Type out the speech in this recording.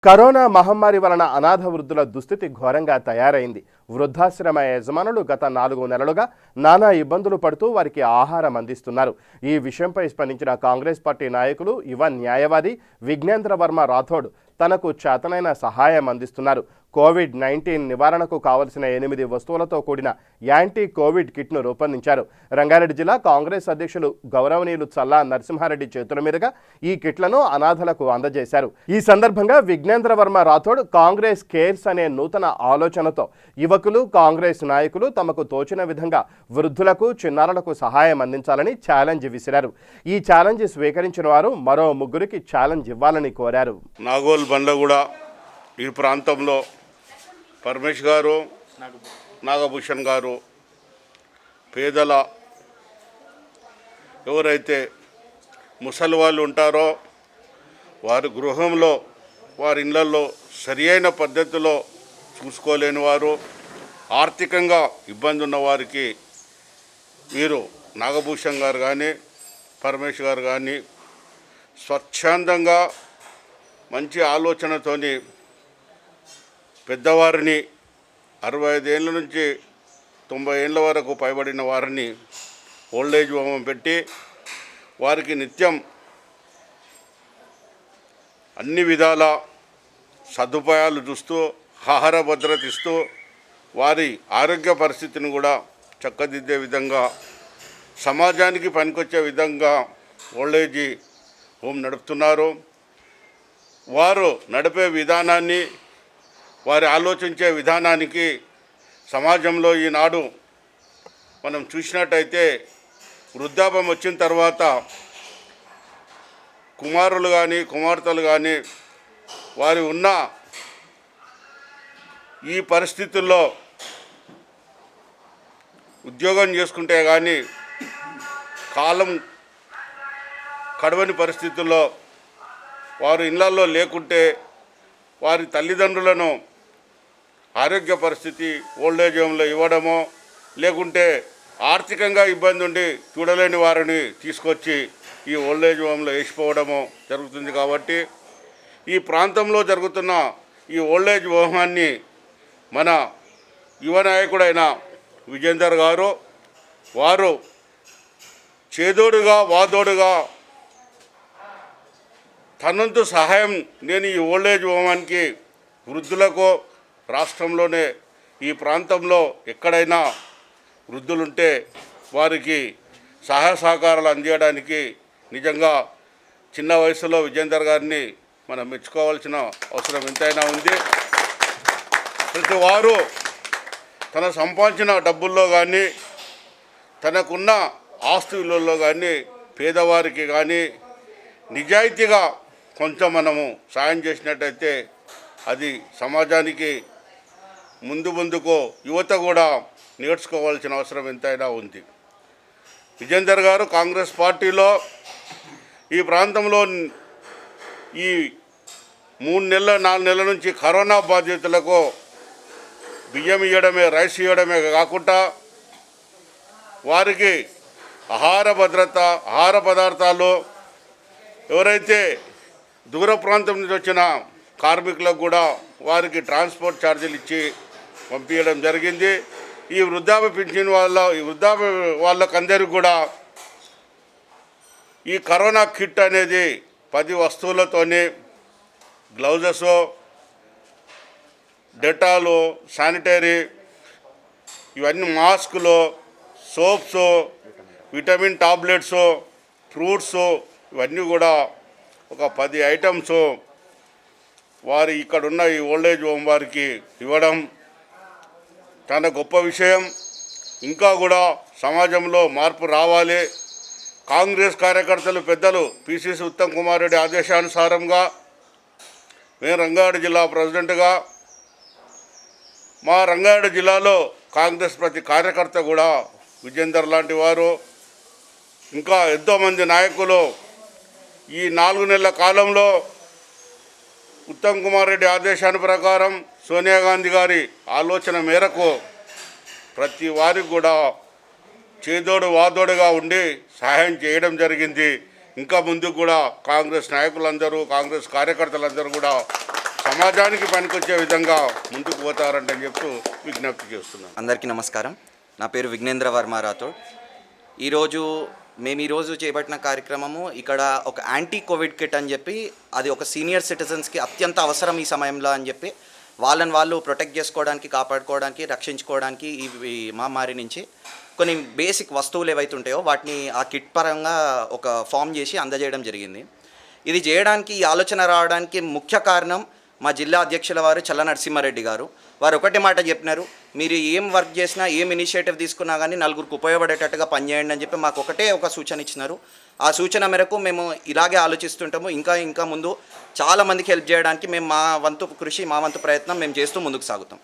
Corona మహమ్మారి వలన అనాథ వృద్ధుల దుస్థితి ఘోరంగా తయారైంది. వృద్ధాశ్రమ యజమానులు గత 4 నెలలుగా నానా ఇబ్బందులు పడుతూ వారికి ఆహారం అందిస్తున్నారు. ఈ విషయంపై స్పందించిన కాంగ్రెస్ పార్టీ నాయకులు యువ న్యాయవాది విఘ్నేంద్ర వర్మ రాథోడ్ తనకు చేతనైన సహాయం అందిస్తున్నారు. కోవిడ్-19 నివారణకు కావలసిన 8 వస్తువులతో కూడిన యాంటీ కోవిడ్ కిట్ను రూపొందించారు. రంగారెడ్డి జిల్లా కాంగ్రెస్ అధ్యక్షులు గౌరవనీయులు చల్లా నరసింహారెడ్డి చేతుల మీదుగా ఈ కిట్లను అనాథలకు అందజేశారు. ఈ సందర్భంగా విఘ్నేంద్ర వర్మ రాథోడ్ కాంగ్రెస్ కేర్స్ అనే నూతన ఆలోచనతో యువకులు, కాంగ్రెస్ నాయకులు తమకు తోచిన విధంగా వృద్ధులకు, చిన్నారులకు సహాయం అందించాలని ఛాలెంజ్ విసిరారు. ఈ ఛాలెంజ్ స్వీకరించిన వారు మరో 3కి ఛాలెంజ్ ఇవ్వాలని కోరారు. నాగోల్ బండ్లగూడ ఈ ప్రాంతంలో పరమేష్ గారు, నాగభూషణ్ గారు పేదల ఎవరైతే ముసలి వాళ్ళు ఉంటారో వారి గృహంలో, వారి ఇళ్లలో సరి అయిన పద్ధతిలో చూసుకోలేని వారు, ఆర్థికంగా ఇబ్బంది ఉన్న వారికి వీరు నాగభూషణ్ గారు కానీ పరమేష్ గారు కానీ స్వచ్ఛందంగా మంచి ఆలోచనతోని పెద్దవారిని 65 ఏళ్ళ నుంచి 90 ఏళ్ళ వరకు పైబడిన వారిని ఓల్డేజ్ హోమ్ పెట్టి వారికి నిత్యం అన్ని విధాల సదుపాయాలు చూస్తూ, ఆహార భద్రత ఇస్తూ, వారి ఆరోగ్య పరిస్థితిని కూడా చక్కదిద్దే విధంగా, సమాజానికి పనికొచ్చే విధంగా ఓల్డేజ్ హోమ్ నడుపుతున్నారు. వారు నడిపే విధానాన్ని, వారి ఆలోచించే విధానానికి సమాజంలో ఈనాడు మనం చూసినట్టయితే వృద్ధాప్యం వచ్చిన తర్వాత కుమారులు కానీ కుమార్తెలు కానీ వారి ఉన్న ఈ పరిస్థితుల్లో ఉద్యోగం చేసుకుంటే కానీ కాలం కడవని పరిస్థితుల్లో వారు ఇళ్లలో లేకుంటే వారి తల్లిదండ్రులను ఆరోగ్య పరిస్థితి ఓల్డేజ్ హోమ్లో ఇవ్వడమో, లేకుంటే ఆర్థికంగా ఇబ్బంది ఉండి చూడలేని వారిని తీసుకొచ్చి ఈ ఓల్డేజ్ హోమ్లో వేసిపోవడమో జరుగుతుంది. కాబట్టి ఈ ప్రాంతంలో జరుగుతున్న ఈ ఓల్డేజ్ హోమాన్ని మన యువ నాయకుడైన విజేందర్ గారు వారు చేదోడుగా వాదోడుగా తనంతు సహాయం నేను ఈ ఓల్డేజ్ హోమానికి వృద్ధులకు రాష్ట్రంలోనే ఈ ప్రాంతంలో ఎక్కడైనా వృద్ధులుంటే వారికి సహాయ సహకారాలు అందించడానికి నిజంగా చిన్న వయసులో విజేందర్ గారిని మనం మెచ్చుకోవాల్సిన అవసరం ఎంతైనా ఉంది. ప్రతి వారు తన సంపాదించిన డబ్బుల్లో కానీ తనకున్న ఆస్తి విలువల్లో కానీ పేదవారికి కానీ నిజాయితీగా కొంచెం మనము సాయం చేసినట్టయితే అది సమాజానికి ముందుకు యువత కూడా నేర్చుకోవాల్సిన అవసరం ఎంతైనా ఉంది. విజేందర్ గారు కాంగ్రెస్ పార్టీలో ఈ ప్రాంతంలో ఈ 3 నెలల 4 నెలల నుంచి కరోనా బాధితులకు బియ్యం ఇవ్వడమే, రైస్ ఇవ్వడమే కాకుండా వారికి ఆహార భద్రత, ఆహార పదార్థాలు, ఎవరైతే దూర ప్రాంతం నుంచి వచ్చిన కార్మికులకు కూడా వారికి ట్రాన్స్పోర్ట్ ఛార్జీలు ఇచ్చి పంపించడం జరిగింది. ఈ వృద్ధాప్య పింఛన్ వాళ్ళకందరికీ కూడా ఈ కరోనా కిట్ అనేది 10 వస్తువులతోని గ్లౌజెస్, డెటాలు, శానిటరీ, ఇవన్నీ మాస్కులు, సోప్స్, విటమిన్ టాబ్లెట్స్, ఫ్రూట్స్, ఇవన్నీ కూడా ఒక 10 ఐటమ్స్ వారి ఇక్కడున్న ఈ ఓల్డేజ్ హోమ్ వారికి ఇవ్వడం చాలా గొప్ప విషయం. ఇంకా కూడా సమాజంలో మార్పు రావాలి. కాంగ్రెస్ కార్యకర్తలు పెద్దలు పిసిసి ఉత్తమ్ కుమార్ రెడ్డి ఆదేశానుసారంగా నేను రంగారెడ్డి జిల్లా ప్రెసిడెంట్గా మా రంగారెడ్డి జిల్లాలో కాంగ్రెస్ ప్రతి కార్యకర్త కూడా విజేందర్ లాంటి వారు, ఇంకా ఎంతోమంది నాయకులు ఈ 4 నెలల కాలంలో ఉత్తమ్ కుమార్ రెడ్డి ఆదేశాల ప్రకారం, సోనియా గాంధీ గారి ఆలోచన మేరకు ప్రతి వారికి కూడా చేదోడు వాదోడుగా ఉండి సహాయం చేయడం జరిగింది. ఇంకా ముందుకు కూడా కాంగ్రెస్ నాయకులందరూ, కాంగ్రెస్ కార్యకర్తలందరూ కూడా సమాజానికి పనికొచ్చే విధంగా ముందుకు పోతారంటని చెప్తూ విజ్ఞప్తి చేస్తున్నాను. అందరికీ నమస్కారం. నా పేరు విఘ్నేంద్ర వర్మ రాథోడ్. మేము ఈరోజు చేపట్టిన కార్యక్రమము ఇక్కడ ఒక యాంటీ కోవిడ్ కిట్ అని చెప్పి, అది ఒక సీనియర్ సిటిజన్స్కి అత్యంత అవసరం ఈ సమయంలో అని చెప్పి, వాళ్ళని వాళ్ళు ప్రొటెక్ట్ చేసుకోవడానికి, కాపాడుకోవడానికి, రక్షించుకోవడానికి ఈ మహమ్మారి నుంచి కొన్ని బేసిక్ వస్తువులు ఏవైతే ఉంటాయో వాటిని ఆ కిట్ పరంగా ఒక ఫామ్ చేసి అందజేయడం జరిగింది. ఇది చేయడానికి, ఈ ఆలోచన రావడానికి ముఖ్య కారణం మా జిల్లా అధ్యక్షుల వారు చల్ల నరసింహారెడ్డి గారు. వారు ఒకటే మాట చెప్పినారు, మీరు ఏం వర్క్ చేసినా, ఏం ఇనిషియేటివ్ తీసుకున్నా కానీ నలుగురికి ఉపయోగపడేటట్టుగా పనిచేయండి అని చెప్పి మాకు ఒక సూచన ఇచ్చినారు. ఆ సూచన మేరకు మేము ఇలాగే ఆలోచిస్తుంటాము. ఇంకా ముందు చాలామందికి హెల్ప్ చేయడానికి మేము మా వంతు కృషి, మా వంతు ప్రయత్నం మేము చేస్తూ ముందుకు సాగుతాం.